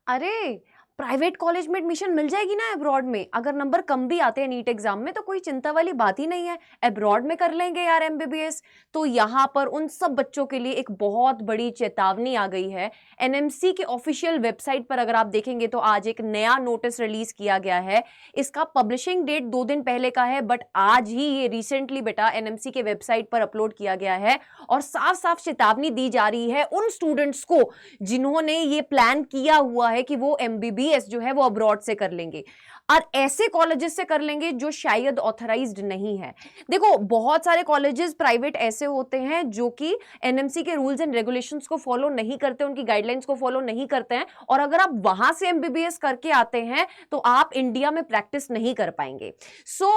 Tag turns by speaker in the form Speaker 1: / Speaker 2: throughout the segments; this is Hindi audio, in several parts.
Speaker 1: अरे प्राइवेट कॉलेज में एडमिशन मिल जाएगी ना अब्रॉड में, अगर नंबर कम भी आते हैं नीट एग्जाम में तो कोई चिंता वाली बात ही नहीं है, अब्रॉड में कर लेंगे यार एमबीबीएस। तो यहाँ पर उन सब बच्चों के लिए एक बहुत बड़ी चेतावनी आ गई है। एनएमसी के ऑफिशियल वेबसाइट पर अगर आप देखेंगे तो आज एक नया नोटिस रिलीज किया गया है। इसका पब्लिशिंग डेट 2 दिन पहले का है, बट आज ही ये रिसेंटली बेटा एनएमसी के वेबसाइट पर अपलोड किया गया है और साफ साफ चेतावनी दी जा रही है उन स्टूडेंट्स को जिन्होंने ये प्लान किया हुआ है कि वो एमबीबीएस जो है वो अब्रॉड से कर लेंगे और ऐसे कॉलेजेस से कर लेंगे जो शायद ऑथराइज्ड नहीं है। देखो बहुत सारे कॉलेजेस प्राइवेट ऐसे होते हैं जो कि एनएमसी के रूल्स एंड रेगुलेशंस को फॉलो नहीं करते, उनकी गाइडलाइंस को फॉलो नहीं करते हैं, और अगर आप वहां से एमबीबीएस करके आते हैं तो आप इंडिया में प्रैक्टिस नहीं कर पाएंगे। सो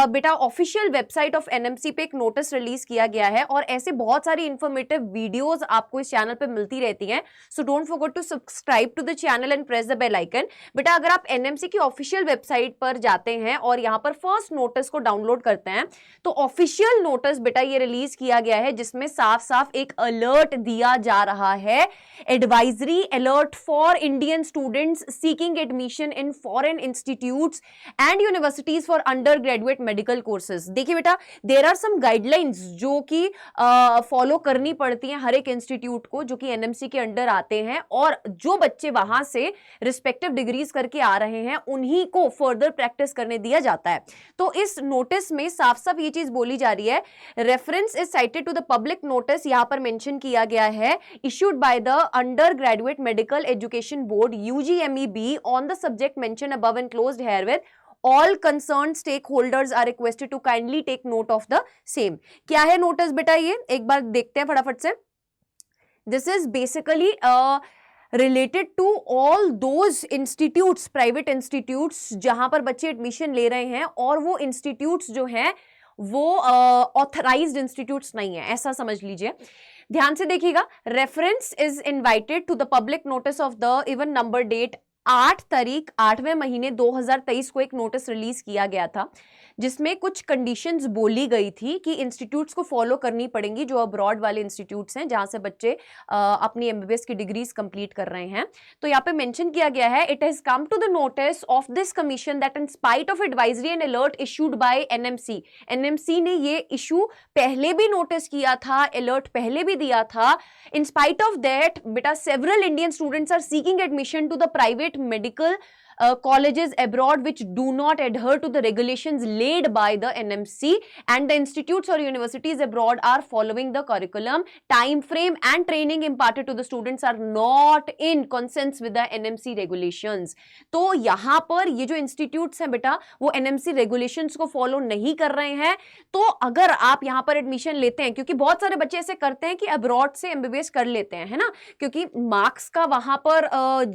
Speaker 1: बेटा ऑफिशियल वेबसाइट ऑफ एनएमसी पे एक नोटिस रिलीज किया गया है और ऐसे बहुत सारी इंफॉर्मेटिव वीडियोस आपको इस चैनल पे मिलती रहती हैं। So don't forget to subscribe to the channel and press the bell icon. बेटा अगर आप एनएमसी की ऑफिशियल वेबसाइट पर जाते हैं और यहां पर फर्स्ट नोटिस को डाउनलोड करते हैं तो ऑफिशियल नोटिस बेटा ये रिलीज किया गया है जिसमें साफ साफ एक अलर्ट दिया जा रहा है, advisory alert for Indian students seeking admission in foreign institutes and universities for under graduate medical courses. देखिए बेटा देयर आर सम गाइडलाइंस जो कि फॉलो करनी पड़ती हैं हर एक इंस्टीट्यूट को जो कि एनएमसी के अंडर आते हैं, और जो बच्चे वहां से रिस्पेक्टिव डिग्रीज करके आ रहे हैं उन्हीं को फर्दर प्रैक्टिस करने दिया जाता है। तो इस नोटिस में साफ साफ ये चीज बोली जा रही है, reference is cited to the public notice, यहां पर मेंशन किया गया है, issued by the under graduate medical education board UGMEB on the subject mention above enclosed herewith all concerned stakeholders are requested to kindly take note of the same। क्या है नोटिस बेटा, ये एक बार देखते हैं फटाफट से। This is basically related to all those institutes, private institutes जहां पर बच्चे एडमिशन ले रहे हैं और वो इंस्टीट्यूट्स जो हैं वो ऑथराइज्ड इंस्टीट्यूट्स नहीं है, ऐसा समझ लीजिए। ध्यान से देखिएगा, reference is invited to the public notice of the even number date 8 तारीख 8वें महीने 2023 को एक नोटिस रिलीज किया गया था जिसमें कुछ कंडीशंस बोली गई थी कि इंस्टीट्यूट्स को फॉलो करनी पड़ेंगी जो अब्रॉड वाले इंस्टीट्यूट्स हैं जहां से बच्चे अपनी एमबीबीएस की डिग्रीज कंप्लीट कर रहे हैं। तो यहाँ पे मेंशन किया गया है, it has come to the notice of this commission that in spite of advisory and alert issued by NMC, NMC ने ये इशू पहले भी नोटिस किया था, अलर्ट पहले भी दिया था। इन स्पाइट ऑफ दैट बेटा several Indian students are seeking admission to the private medical colleges abroad which do not adhere to the regulations laid by the NMC, and the institutes or universities abroad are following the curriculum, time frame and training imparted to the students are not in consonance with the NMC regulations। तो यहाँ पर ये जो इंस्टीट्यूट्स हैं बेटा वो NMC regulations को फॉलो नहीं कर रहे हैं। तो अगर आप यहाँ पर एडमिशन लेते हैं, क्योंकि बहुत सारे बच्चे ऐसे करते हैं कि अब्रॉड से एमबीबीएस कर लेते हैं, है ना, क्योंकि मार्क्स का वहां पर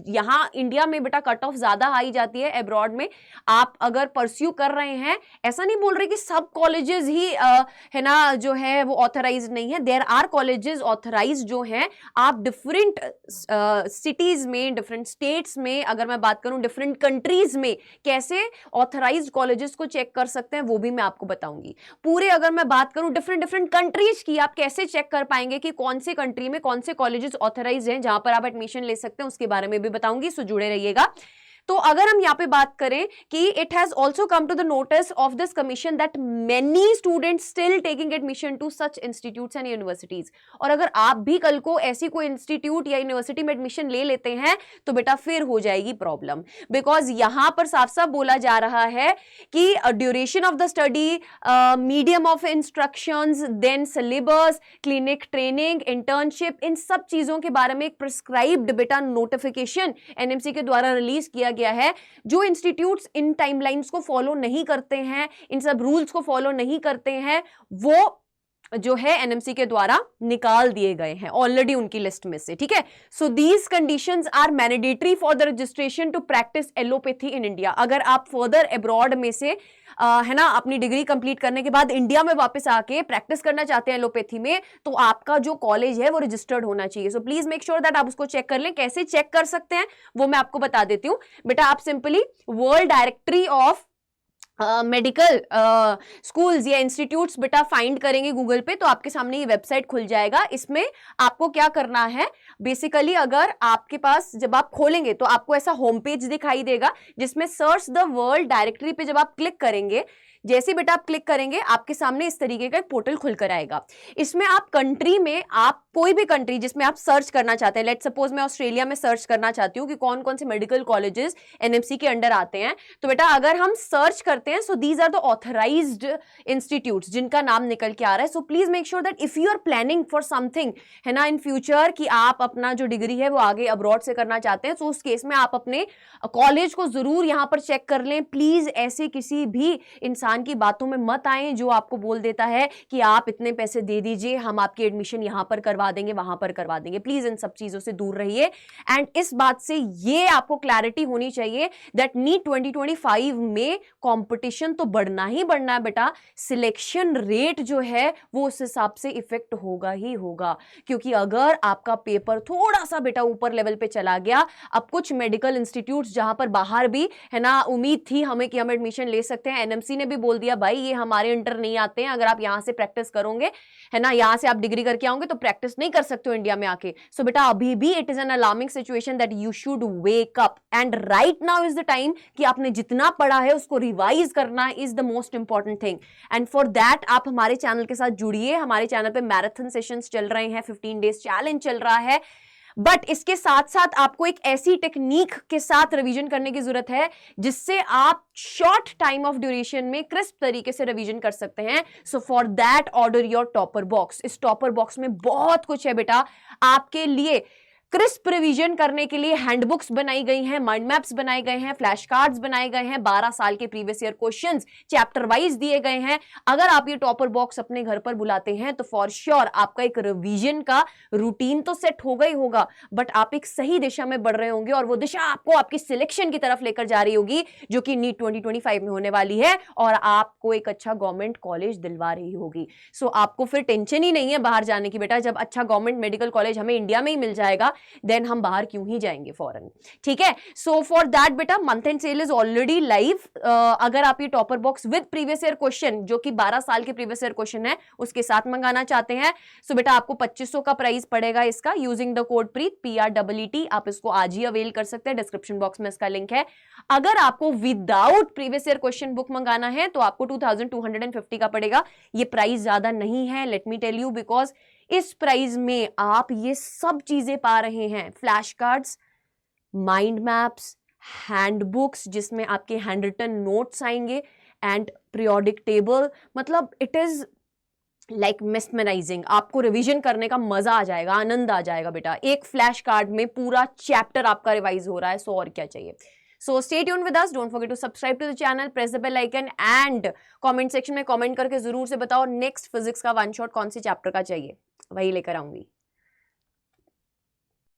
Speaker 1: यहाँ इंडिया में बेटा कट ऑफ ज्यादा आई जाती है, अब्रॉड में आप अगर परस्यू कर रहे हैं, ऐसा नहीं बोल रहे कि सब कॉलेजेस ही है ना जो है वो ऑथराइज्ड नहीं है, देयर आर कॉलेजेस ऑथराइज्ड जो हैं। आप डिफरेंट सिटीज में, डिफरेंट स्टेट्स में, अगर मैं बात करूं डिफरेंट कंट्रीज में कैसे ऑथराइज्ड कॉलेजेस को चेक कर सकते हैं वो भी मैं आपको बताऊंगी। पूरे अगर मैं बात करूं डिफरेंट कंट्रीज की, आप कैसे चेक कर पाएंगे कि कौन से कंट्री में कौन से कॉलेजेस ऑथराइज्ड हैं जहां पर आप एडमिशन ले सकते हैं, उसके बारे में भी बताऊंगी, सो जुड़े रहिएगा। तो अगर हम यहाँ पे बात करें कि it has also come to the notice of this commission that many students still taking admission to such institutes and universities, और अगर आप भी कल को ऐसी कोई इंस्टीट्यूट या यूनिवर्सिटी में एडमिशन ले लेते हैं तो बेटा फिर हो जाएगी प्रॉब्लम, बिकॉज यहां पर साफ साफ बोला जा रहा है कि duration of the study, medium of instructions, then syllabus, clinic training, internship, इन सब चीजों के बारे में एक प्रिस्क्राइब्ड बेटा नोटिफिकेशन एनएमसी के द्वारा रिलीज किया गया है। जो इंस्टीट्यूट्स इन टाइमलाइंस को फॉलो नहीं करते हैं, इन सब रूल्स को फॉलो नहीं करते हैं, वो जो है एनएमसी के द्वारा निकाल दिए गए हैं ऑलरेडी उनकी लिस्ट में से, ठीक है। So these conditions are mandatory for the registration to practise allopathy in India. अगर आप फर्दर अब्रॉड में से है ना अपनी डिग्री कंप्लीट करने के बाद इंडिया में वापस आके प्रैक्टिस करना चाहते हैं एलोपैथी में, तो आपका जो कॉलेज है वो रजिस्टर्ड होना चाहिए। सो प्लीज मेक श्योर दैट आप उसको चेक कर लें। कैसे चेक कर सकते हैं वो मैं आपको बता देती हूँ बेटा। आप simply world directory of medical schools या इंस्टीट्यूट्स बेटा फाइंड करेंगे गूगल पे तो आपके सामने ये वेबसाइट खुल जाएगा। इसमें आपको क्या करना है, बेसिकली अगर आपके पास जब आप खोलेंगे तो आपको ऐसा होम पेज दिखाई देगा जिसमें सर्च द वर्ल्ड डायरेक्टरी पे जब आप क्लिक करेंगे, जैसे बेटा आप क्लिक करेंगे आपके सामने इस तरीके का एक पोर्टल खुलकर आएगा। इसमें आप कंट्री में, आप कोई भी कंट्री जिसमें आप सर्च करना चाहते हैं, लेट्स सपोज मैं ऑस्ट्रेलिया में सर्च करना चाहती हूँ कि कौन कौन से मेडिकल कॉलेजेस एनएमसी के अंडर आते हैं, तो बेटा अगर हम सर्च करते हैं, so these are the authorised institutes जिनका नाम निकल के आ रहा है। So please make sure that if you are planning for something, है ना, इन फ्यूचर, कि आप अपना जो डिग्री है वो आगे अब्रॉड से करना चाहते हैं, तो उस केस में आप अपने कॉलेज को जरूर यहां पर चेक कर लें। प्लीज ऐसे किसी भी इंसान की बातों में मत आए जो आपको बोल देता है कि आप इतने पैसे दे दीजिए, हम आपकी एडमिशन यहां पर करवा देंगे, वहां पर करवा देंगे। प्लीज इन सब चीजों से दूर रहिए। एंड इस बात से ये आपको क्लैरिटी होनी चाहिए दैट नीट 2025 में कंपटीशन तो बढ़ना ही बढ़ना है बेटा, सिलेक्शन रेट जो है वो उस हिसाब से इफेक्ट होगा ही होगा। क्योंकि अगर आपका पेपर थोड़ा सा बेटा ऊपर लेवल पे चला गया, अब कुछ मेडिकल इंस्टीट्यूट्स जहां पर बाहर भी, है ना, उम्मीद थी हमें कि हम एडमिशन ले सकते हैं, एनएमसी ने भी बोल दिया भाई ये हमारे इंटर नहीं आते हैं, अगर आप यहां से प्रैक्टिस करोगे, है ना, यहां से आप डिग्री करके आओगे तो प्रैक्टिस नहीं कर सकते हो इंडिया में आके। सो बेटा अभी भी it is an alarming situation that you should wake up and right now is the time कि आपने जितना पढ़ा है उसको रिवाइज करना is the most important thing. And for that आप हमारे चैनल के साथ जुड़िए। हमारे चैनल पे मैराथन सेशंस चल रहे हैं, 15 डेज चैलेंज चल रहा है, बट इसके साथ साथ आपको एक ऐसी टेक्निक के साथ रिवीजन करने की जरूरत है जिससे आप शॉर्ट टाइम ऑफ ड्यूरेशन में क्रिस्प तरीके से रिवीजन कर सकते हैं। सो for that order your topper box. इस टॉपर बॉक्स में बहुत कुछ है बेटा आपके लिए। क्रिस्प रिवीजन करने के लिए हैंडबुक्स बनाई गई हैं, माइंड मैप्स बनाए गए हैं, फ्लैश कार्ड्स बनाए गए हैं, 12 साल के previous year questions chapter wise दिए गए हैं। अगर आप ये टॉपर बॉक्स अपने घर पर बुलाते हैं तो फॉर श्योर आपका एक रिवीजन का रूटीन तो सेट होगा ही होगा, बट आप एक सही दिशा में बढ़ रहे होंगे और वो दिशा आपको आपकी सिलेक्शन की तरफ लेकर जा रही होगी जो कि नीट 2025 में होने वाली है और आपको एक अच्छा गवर्नमेंट कॉलेज दिलवा रही होगी। सो आपको फिर टेंशन ही नहीं है बाहर जाने की बेटा। जब अच्छा गवर्नमेंट मेडिकल कॉलेज हमें इंडिया में ही मिल जाएगा देन हम बाहर क्यों ही जाएंगे फॉरेन, ठीक है। सो फॉर दैट बेटा month end sale is already live. अगर आप ये topper box with previous year question जो कि 12 साल के प्रीवियस ईयर क्वेश्चन है उसके साथ मंगाना चाहते हैं, सो बेटा आपको 2500 का प्राइस पड़ेगा इसका using the code Preet PREET। आप इसको आज ही अवेल कर सकते हैं, डिस्क्रिप्शन बॉक्स में इसका लिंक है। अगर आपको without previous year question book मंगाना है तो आपको 2250 का पड़ेगा। ये प्राइस ज्यादा नहीं है, let me tell you, because इस प्राइस में आप ये सब चीजें पा रहे हैं, flash cards, mind maps, handbooks जिसमें आपके हैंड रिटन नोट्स आएंगे एंड पीरियोडिक टेबल। मतलब इट इज लाइक मेस्मराइजिंग। आपको रिवीजन करने का मजा आ जाएगा, आनंद आ जाएगा बेटा। एक फ्लैश कार्ड में पूरा चैप्टर आपका रिवाइज हो रहा है, सो और क्या चाहिए। So stay tuned with us. Don't forget to subscribe to the channel, press the bell icon and comment section में comment करके जरूर से बताओ नेक्स्ट फिजिक्स का वन शॉट कौन से चैप्टर का चाहिए, वही लेकर आऊंगी।